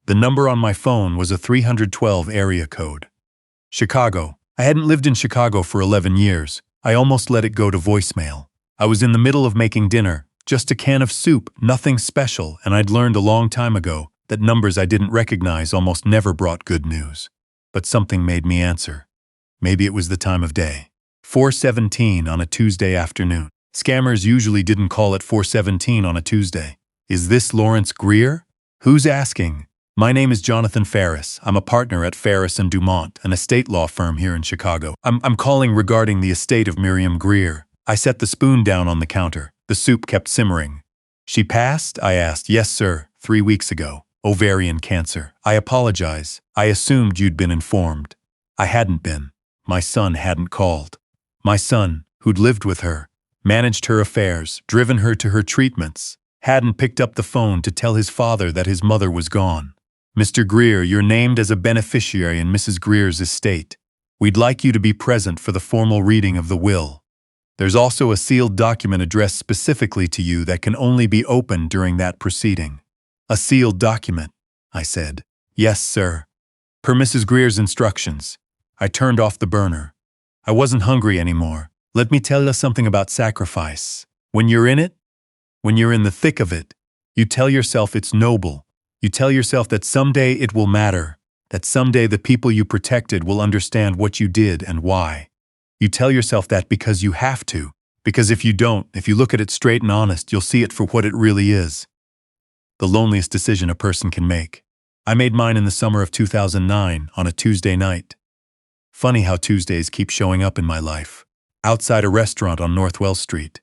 The number on my phone was a 312 area code. Chicago. I hadn't lived in Chicago for 11 years. I almost let it go to voicemail. I was in the middle of making dinner, just a can of soup, nothing special, and I'd learned a long time ago that numbers I didn't recognize almost never brought good news. But something made me answer. Maybe it was the time of day. 4:17 on a Tuesday afternoon. Scammers usually didn't call at 4:17 on a Tuesday. Is this Lawrence Greer? Who's asking? My name is Jonathan Ferris. I'm a partner at Ferris & Dumont, an estate law firm here in Chicago. I'm calling regarding the estate of Miriam Greer. I set the spoon down on the counter. The soup kept simmering. She passed? I asked. Yes, sir, 3 weeks ago. Ovarian cancer. I apologize. I assumed you'd been informed. I hadn't been. My son hadn't called. My son, who'd lived with her, managed her affairs, driven her to her treatments, hadn't picked up the phone to tell his father that his mother was gone. Mr. Greer, you're named as a beneficiary in Mrs. Greer's estate. We'd like you to be present for the formal reading of the will. There's also a sealed document addressed specifically to you that can only be opened during that proceeding. A sealed document, I said. Yes, sir. Per Mrs. Greer's instructions. I turned off the burner. I wasn't hungry anymore. Let me tell you something about sacrifice. When you're in it, when you're in the thick of it, you tell yourself it's noble. You tell yourself that someday it will matter, that someday the people you protected will understand what you did and why. You tell yourself that because you have to, because if you don't, if you look at it straight and honest, you'll see it for what it really is. The loneliest decision a person can make. I made mine in the summer of 2009 on a Tuesday night. Funny how Tuesdays keep showing up in my life. Outside a restaurant on North Wells Street.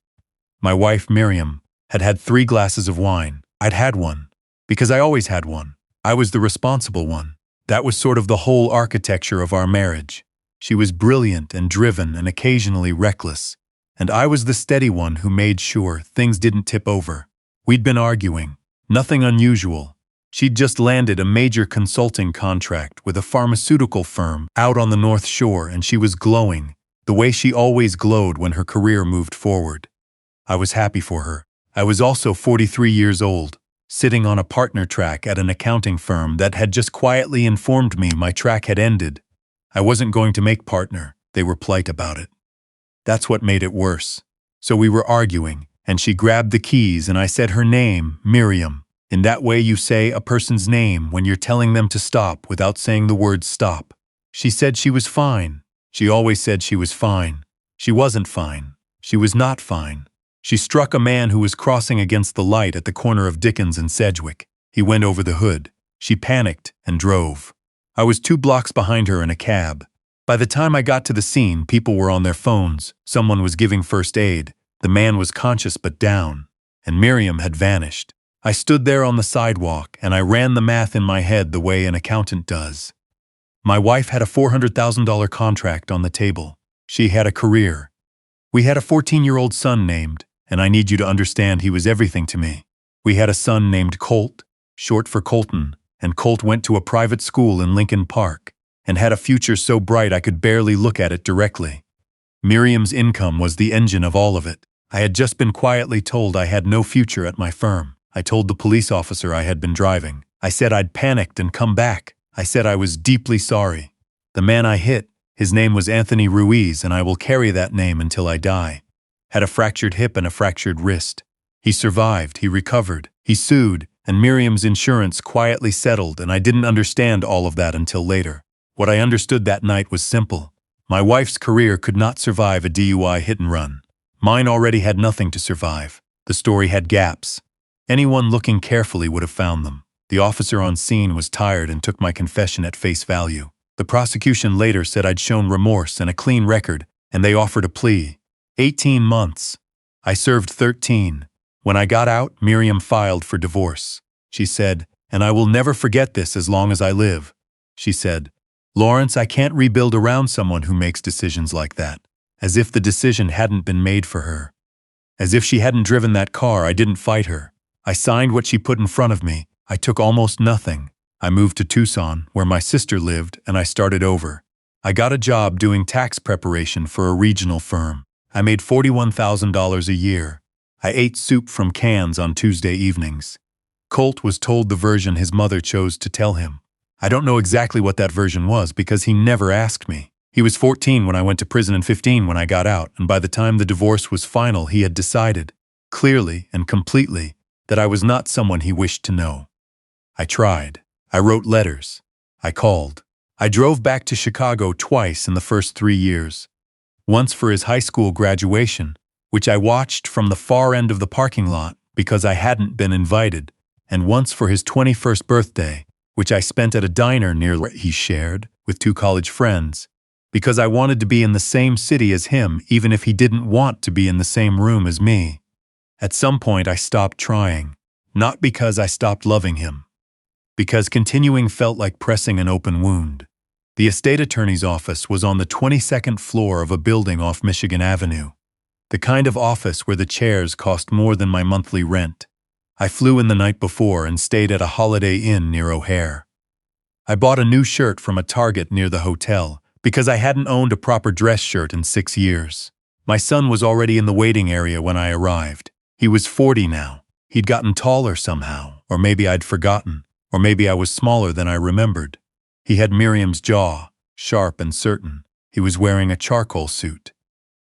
My wife, Miriam, had had 3 glasses of wine. I'd had one. Because I always had one. I was the responsible one. That was sort of the whole architecture of our marriage. She was brilliant and driven and occasionally reckless. And I was the steady one who made sure things didn't tip over. We'd been arguing. Nothing unusual. She'd just landed a major consulting contract with a pharmaceutical firm out on the North Shore, and she was glowing, the way she always glowed when her career moved forward. I was happy for her. I was also 43 years old, sitting on a partner track at an accounting firm that had just quietly informed me my track had ended. I wasn't going to make partner. They were polite about it. That's what made it worse. So we were arguing, and she grabbed the keys and I said her name, Miriam. In that way you say a person's name when you're telling them to stop without saying the word stop. She said she was fine. She always said she was fine. She wasn't fine. She was not fine. She struck a man who was crossing against the light at the corner of Dickens and Sedgwick. He went over the hood. She panicked and drove. I was 2 blocks behind her in a cab. By the time I got to the scene, people were on their phones. Someone was giving first aid. The man was conscious but down. And Miriam had vanished. I stood there on the sidewalk and I ran the math in my head the way an accountant does. My wife had a $400,000 contract on the table. She had a career. We had a 14-year-old son named, and I need you to understand he was everything to me. We had a son named Colt, short for Colton, and Colt went to a private school in Lincoln Park and had a future so bright I could barely look at it directly. Miriam's income was the engine of all of it. I had just been quietly told I had no future at my firm. I told the police officer I had been driving. I said I'd panicked and come back. I said I was deeply sorry. The man I hit, his name was Anthony Ruiz, and I will carry that name until I die. Had a fractured hip and a fractured wrist. He survived, he recovered, he sued, and Miriam's insurance quietly settled, and I didn't understand all of that until later. What I understood that night was simple. My wife's career could not survive a DUI hit and run. Mine already had nothing to survive. The story had gaps. Anyone looking carefully would have found them. The officer on scene was tired and took my confession at face value. The prosecution later said I'd shown remorse and a clean record, and they offered a plea. 18 months. I served 13. When I got out, Miriam filed for divorce. She said, and I will never forget this as long as I live. She said, Lawrence, I can't rebuild around someone who makes decisions like that. As if the decision hadn't been made for her. As if she hadn't driven that car, I didn't fight her. I signed what she put in front of me. I took almost nothing. I moved to Tucson, where my sister lived, and I started over. I got a job doing tax preparation for a regional firm. I made $41,000 a year. I ate soup from cans on Tuesday evenings. Colt was told the version his mother chose to tell him. I don't know exactly what that version was because he never asked me. He was 14 when I went to prison and 15 when I got out, and by the time the divorce was final, he had decided, clearly and completely, that I was not someone he wished to know. I tried. I wrote letters. I called. I drove back to Chicago twice in the first 3 years. Once for his high school graduation, which I watched from the far end of the parking lot because I hadn't been invited, and once for his 21st birthday, which I spent at a diner near where he shared with 2 college friends, because I wanted to be in the same city as him even if he didn't want to be in the same room as me. At some point I stopped trying, not because I stopped loving him, because continuing felt like pressing an open wound. The estate attorney's office was on the 22nd floor of a building off Michigan Avenue, the kind of office where the chairs cost more than my monthly rent. I flew in the night before and stayed at a Holiday Inn near O'Hare. I bought a new shirt from a Target near the hotel because I hadn't owned a proper dress shirt in 6 years. My son was already in the waiting area when I arrived. He was 40 now. He'd gotten taller somehow, or maybe I'd forgotten, or maybe I was smaller than I remembered. He had Miriam's jaw, sharp and certain. He was wearing a charcoal suit.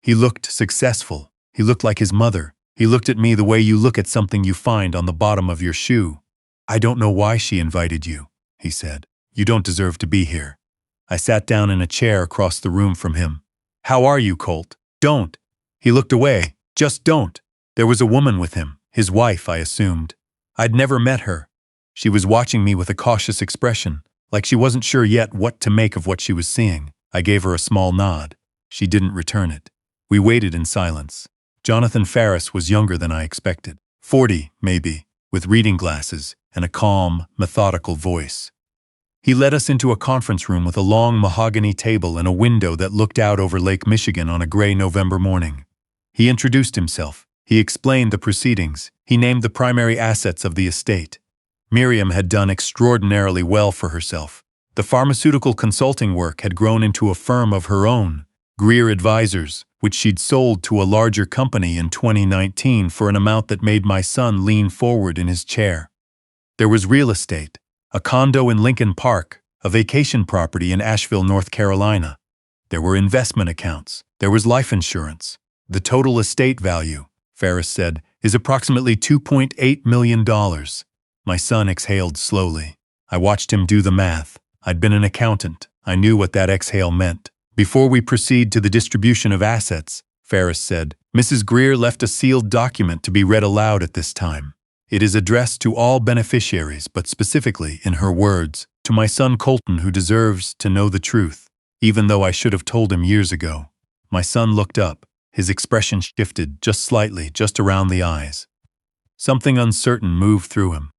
He looked successful. He looked like his mother. He looked at me the way you look at something you find on the bottom of your shoe. "I don't know why she invited you," he said. "You don't deserve to be here." I sat down in a chair across the room from him. "How are you, Colt?" "Don't." He looked away. "Just don't." There was a woman with him, his wife, I assumed. I'd never met her. She was watching me with a cautious expression, like she wasn't sure yet what to make of what she was seeing. I gave her a small nod. She didn't return it. We waited in silence. Jonathan Ferris was younger than I expected. 40, maybe, with reading glasses and a calm, methodical voice. He led us into a conference room with a long mahogany table and a window that looked out over Lake Michigan on a gray November morning. He introduced himself. He explained the proceedings. He named the primary assets of the estate. Miriam had done extraordinarily well for herself. The pharmaceutical consulting work had grown into a firm of her own, Greer Advisors, which she'd sold to a larger company in 2019 for an amount that made my son lean forward in his chair. There was real estate, a condo in Lincoln Park, a vacation property in Asheville, North Carolina. There were investment accounts. There was life insurance. The total estate value, Ferris said, is approximately $2.8 million. My son exhaled slowly. I watched him do the math. I'd been an accountant. I knew what that exhale meant. "Before we proceed to the distribution of assets," Ferris said, "Mrs. Greer left a sealed document to be read aloud at this time. It is addressed to all beneficiaries, but specifically, in her words, to my son Colton, who deserves to know the truth, even though I should have told him years ago." My son looked up. His expression shifted just slightly, just around the eyes. Something uncertain moved through him.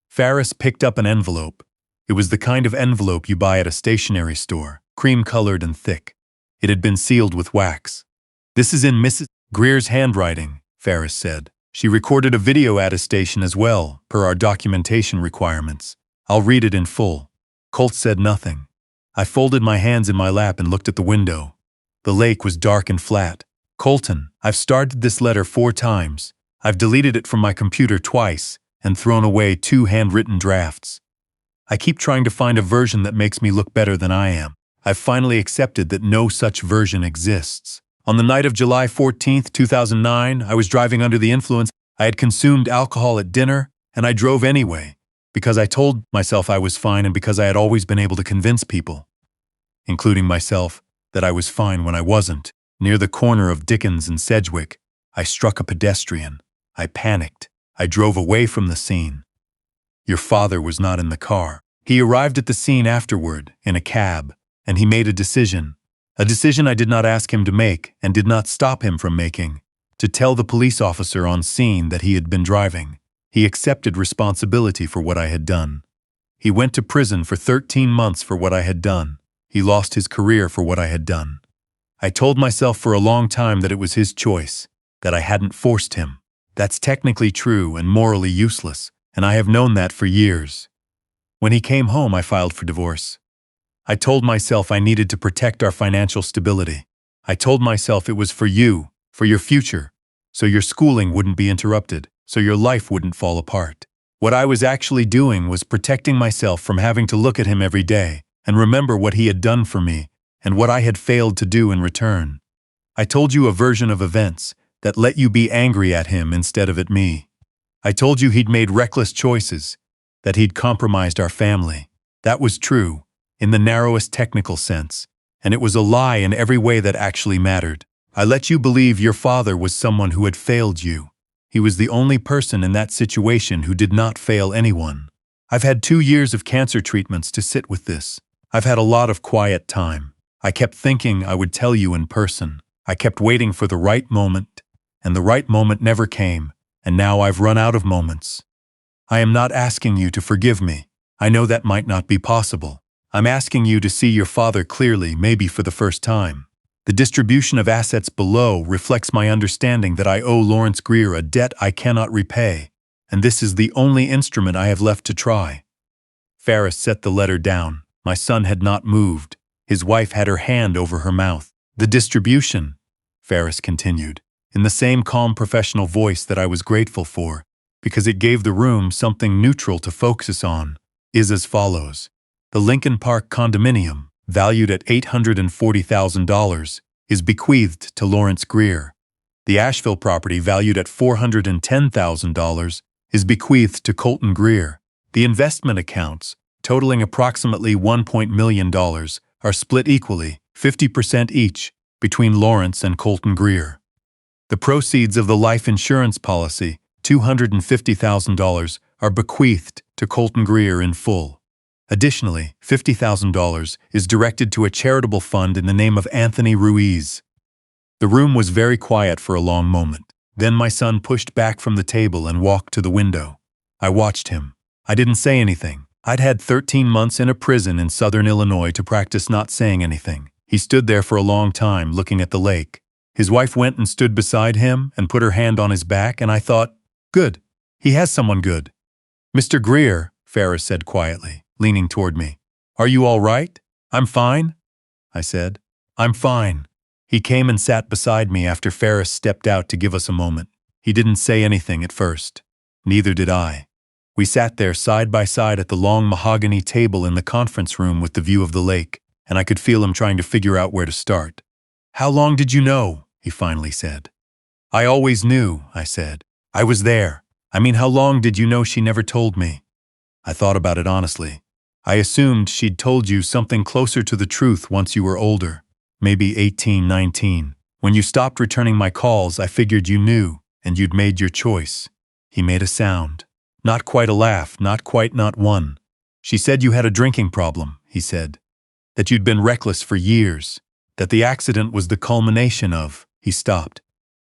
Ferris picked up an envelope. It was the kind of envelope you buy at a stationery store, cream-colored and thick. It had been sealed with wax. "This is in Mrs. Greer's handwriting," Ferris said. "She recorded a video attestation as well, per our documentation requirements. I'll read it in full." Colt said nothing. I folded my hands in my lap and looked at the window. The lake was dark and flat. "Colton, I've started this letter 4 times. I've deleted it from my computer twice and thrown away 2 handwritten drafts. I keep trying to find a version that makes me look better than I am. I've finally accepted that no such version exists. On the night of July 14, 2009, I was driving under the influence. I had consumed alcohol at dinner, and I drove anyway, because I told myself I was fine and because I had always been able to convince people, including myself, that I was fine when I wasn't. Near the corner of Dickens and Sedgwick, I struck a pedestrian. I panicked. I drove away from the scene. Your father was not in the car. He arrived at the scene afterward, in a cab, and he made a decision I did not ask him to make and did not stop him from making, to tell the police officer on scene that he had been driving. He accepted responsibility for what I had done. He went to prison for 13 months for what I had done. He lost his career for what I had done. I told myself for a long time that it was his choice, that I hadn't forced him. That's technically true and morally useless, and I have known that for years. When he came home, I filed for divorce. I told myself I needed to protect our financial stability. I told myself it was for you, for your future, so your schooling wouldn't be interrupted, so your life wouldn't fall apart. What I was actually doing was protecting myself from having to look at him every day and remember what he had done for me and what I had failed to do in return. I told you a version of events that let you be angry at him instead of at me. I told you he'd made reckless choices, that he'd compromised our family. That was true, in the narrowest technical sense, and it was a lie in every way that actually mattered. I let you believe your father was someone who had failed you. He was the only person in that situation who did not fail anyone. I've had 2 years of cancer treatments to sit with this. I've had a lot of quiet time. I kept thinking I would tell you in person. I kept waiting for the right moment, and the right moment never came, and now I've run out of moments. I am not asking you to forgive me. I know that might not be possible. I'm asking you to see your father clearly, maybe for the first time. The distribution of assets below reflects my understanding that I owe Lawrence Greer a debt I cannot repay, and this is the only instrument I have left to try. Ferris set the letter down. My son had not moved. His wife had her hand over her mouth. The distribution, Ferris continued, in the same calm professional voice that I was grateful for, because it gave the room something neutral to focus on, is as follows. The Lincoln Park condominium, valued at $840,000, is bequeathed to Lawrence Greer. The Asheville property, valued at $410,000, is bequeathed to Colton Greer. The investment accounts, totaling approximately $1 million, are split equally, 50% each, between Lawrence and Colton Greer. The proceeds of the life insurance policy, $250,000, are bequeathed to Colton Greer in full. Additionally, $50,000 is directed to a charitable fund in the name of Anthony Ruiz. The room was very quiet for a long moment. Then my son pushed back from the table and walked to the window. I watched him. I didn't say anything. I'd had 13 months in a prison in southern Illinois to practice not saying anything. He stood there for a long time looking at the lake. His wife went and stood beside him and put her hand on his back, and I thought, good. He has someone good. Mr. Greer, Ferris said quietly, leaning toward me. Are you all right? I'm fine, I said. I'm fine. He came and sat beside me after Ferris stepped out to give us a moment. He didn't say anything at first. Neither did I. We sat there side by side at the long mahogany table in the conference room with the view of the lake, and I could feel him trying to figure out where to start. How long did you know? He finally said. I always knew, I said. I was there. I mean, how long did you know she never told me? I thought about it honestly. I assumed she'd told you something closer to the truth once you were older, maybe 18, 19. When you stopped returning my calls, I figured you knew, and you'd made your choice. He made a sound. Not quite a laugh, not one. She said you had a drinking problem, he said. That you'd been reckless for years. That the accident was the culmination of. He stopped.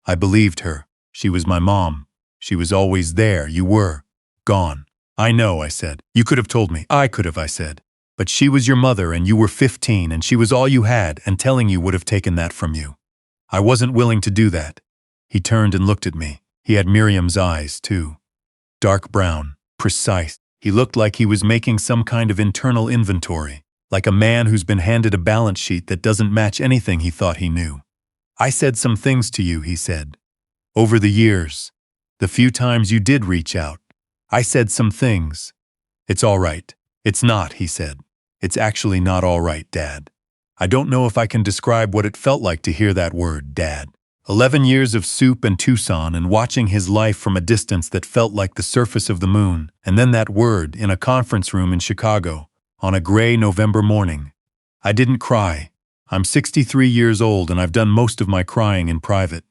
I believed her. She was my mom. She was always there. You were gone. I know, I said. You could have told me. I could have, I said. But she was your mother and you were 15 and she was all you had, and telling you would have taken that from you. I wasn't willing to do that. He turned and looked at me. He had Miriam's eyes, too. Dark brown, precise. He looked like he was making some kind of internal inventory, like a man who's been handed a balance sheet that doesn't match anything he thought he knew. I said some things to you, he said. Over the years, the few times you did reach out, I said some things. It's all right. It's not, he said. It's actually not all right, Dad. I don't know if I can describe what it felt like to hear that word, Dad. 11 years of soup and Tucson and watching his life from a distance that felt like the surface of the moon, and then that word in a conference room in Chicago on a gray November morning. I didn't cry. I'm 63 years old and I've done most of my crying in private.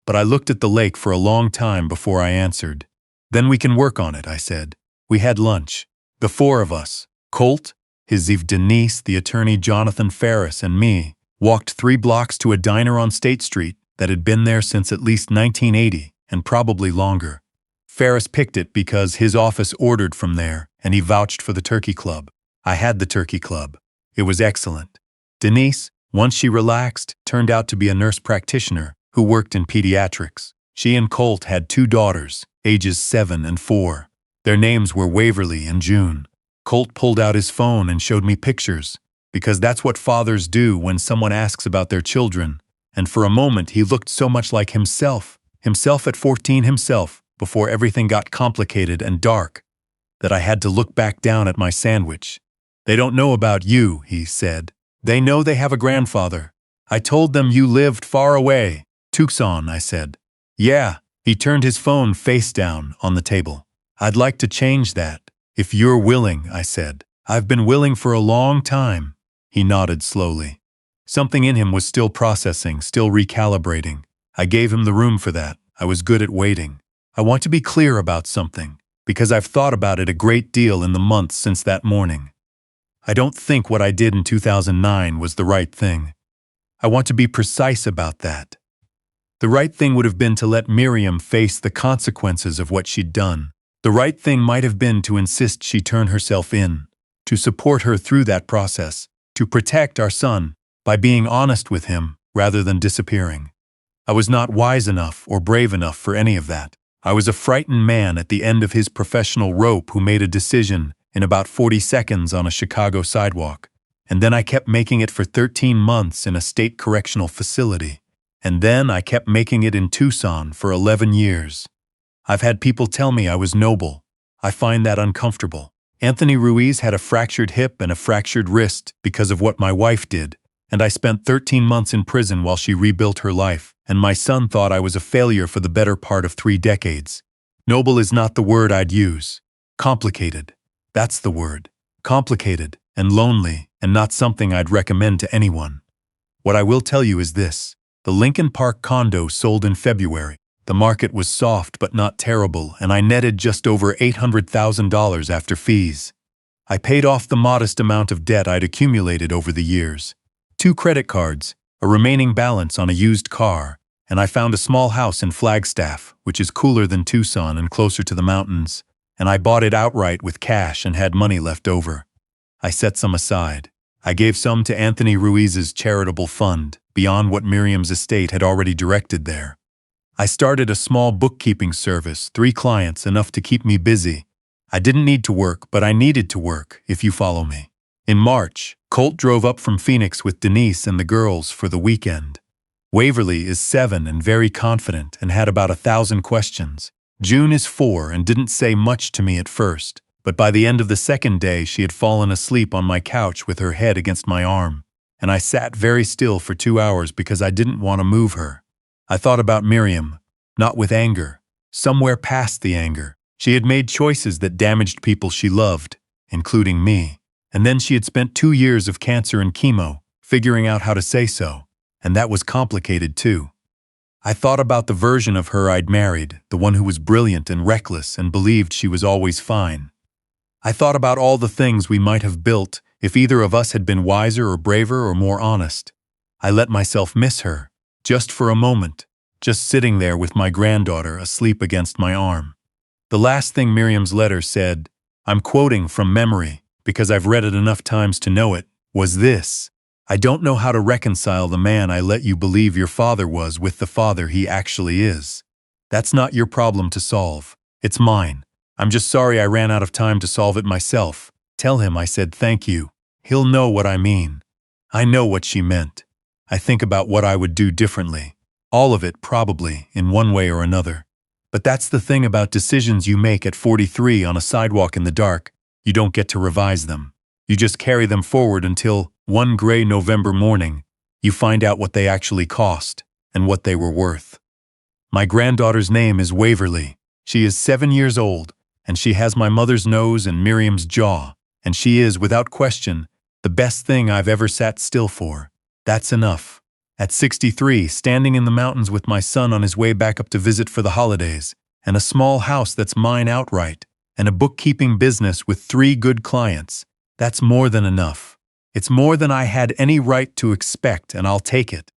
But I looked at the lake for a long time before I answered. Then we can work on it, I said. We had lunch. The four of us, Colt, his Eve Denise, the attorney Jonathan Ferris, and me, walked 3 blocks to a diner on State Street that had been there since at least 1980, and probably longer. Ferris picked it because his office ordered from there, and he vouched for the Turkey Club. I had the Turkey Club. It was excellent. Denise, once she relaxed, turned out to be a nurse practitioner who worked in pediatrics. She and Colt had 2 daughters, ages 7 and 4. Their names were Waverly and June. Colt pulled out his phone and showed me pictures, because that's what fathers do when someone asks about their children. And for a moment he looked so much like himself at 14 himself, before everything got complicated and dark. that I had to look back down at my sandwich. "They don't know about you," he said. "They know they have a grandfather. I told them you lived far away." "Tucson," I said. "Yeah." He turned his phone face down on the table. "I'd like to change that, if you're willing," I said. "I've been willing for a long time." He nodded slowly. Something in him was still processing, still recalibrating. I gave him the room for that. I was good at waiting. "I want to be clear about something, because I've thought about it a great deal in the months since that morning. I don't think what I did in 2009 was the right thing. I want to be precise about that. The right thing would have been to let Miriam face the consequences of what she'd done. The right thing might have been to insist she turn herself in, to support her through that process, to protect our son by being honest with him rather than disappearing. I was not wise enough or brave enough for any of that. I was a frightened man at the end of his professional rope who made a decision in about 40 seconds on a Chicago sidewalk. And then I kept making it for 13 months in a state correctional facility. And then I kept making it in Tucson for 11 years. I've had people tell me I was noble. I find that uncomfortable. Anthony Ruiz had a fractured hip and a fractured wrist because of what my wife did, and I spent 13 months in prison while she rebuilt her life, and my son thought I was a failure for the better part of 3 decades. Noble is not the word I'd use. Complicated. That's the word. Complicated and lonely, and not something I'd recommend to anyone. What I will tell you is this. The Lincoln Park condo sold in February. The market was soft but not terrible, and I netted just over $800,000 after fees. I paid off the modest amount of debt I'd accumulated over the years. 2 credit cards, a remaining balance on a used car, and I found a small house in Flagstaff, which is cooler than Tucson and closer to the mountains, and I bought it outright with cash and had money left over. I set some aside. I gave some to Anthony Ruiz's charitable fund, beyond what Miriam's estate had already directed there. I started a small bookkeeping service, 3 clients, enough to keep me busy. I didn't need to work, but I needed to work, if you follow me. In March, Colt drove up from Phoenix with Denise and the girls for the weekend. Waverly is 7 and very confident and had about 1,000 questions. June is 4 and didn't say much to me at first, but by the end of the second day she had fallen asleep on my couch with her head against my arm, and I sat very still for 2 hours because I didn't want to move her. I thought about Miriam, not with anger, somewhere past the anger. She had made choices that damaged people she loved, including me. And then she had spent 2 years of cancer and chemo, figuring out how to say so, and that was complicated too. I thought about the version of her I'd married, the one who was brilliant and reckless and believed she was always fine. I thought about all the things we might have built if either of us had been wiser or braver or more honest. I let myself miss her, just for a moment, just sitting there with my granddaughter asleep against my arm. The last thing Miriam's letter said, I'm quoting from memory, because I've read it enough times to know it, was this: "I don't know how to reconcile the man I let you believe your father was with the father he actually is. That's not your problem to solve. It's mine. I'm just sorry I ran out of time to solve it myself. Tell him I said thank you. He'll know what I mean." I know what she meant. I think about what I would do differently. All of it, probably, in one way or another. But that's the thing about decisions you make at 43 on a sidewalk in the dark. You don't get to revise them. You just carry them forward until, one gray November morning, you find out what they actually cost and what they were worth. My granddaughter's name is Waverly. She is 7 years old, and she has my mother's nose and Miriam's jaw, and she is, without question, the best thing I've ever sat still for. That's enough. At 63, standing in the mountains with my son on his way back up to visit for the holidays, and a small house that's mine outright, and a bookkeeping business with 3 good clients, that's more than enough. It's more than I had any right to expect, and I'll take it.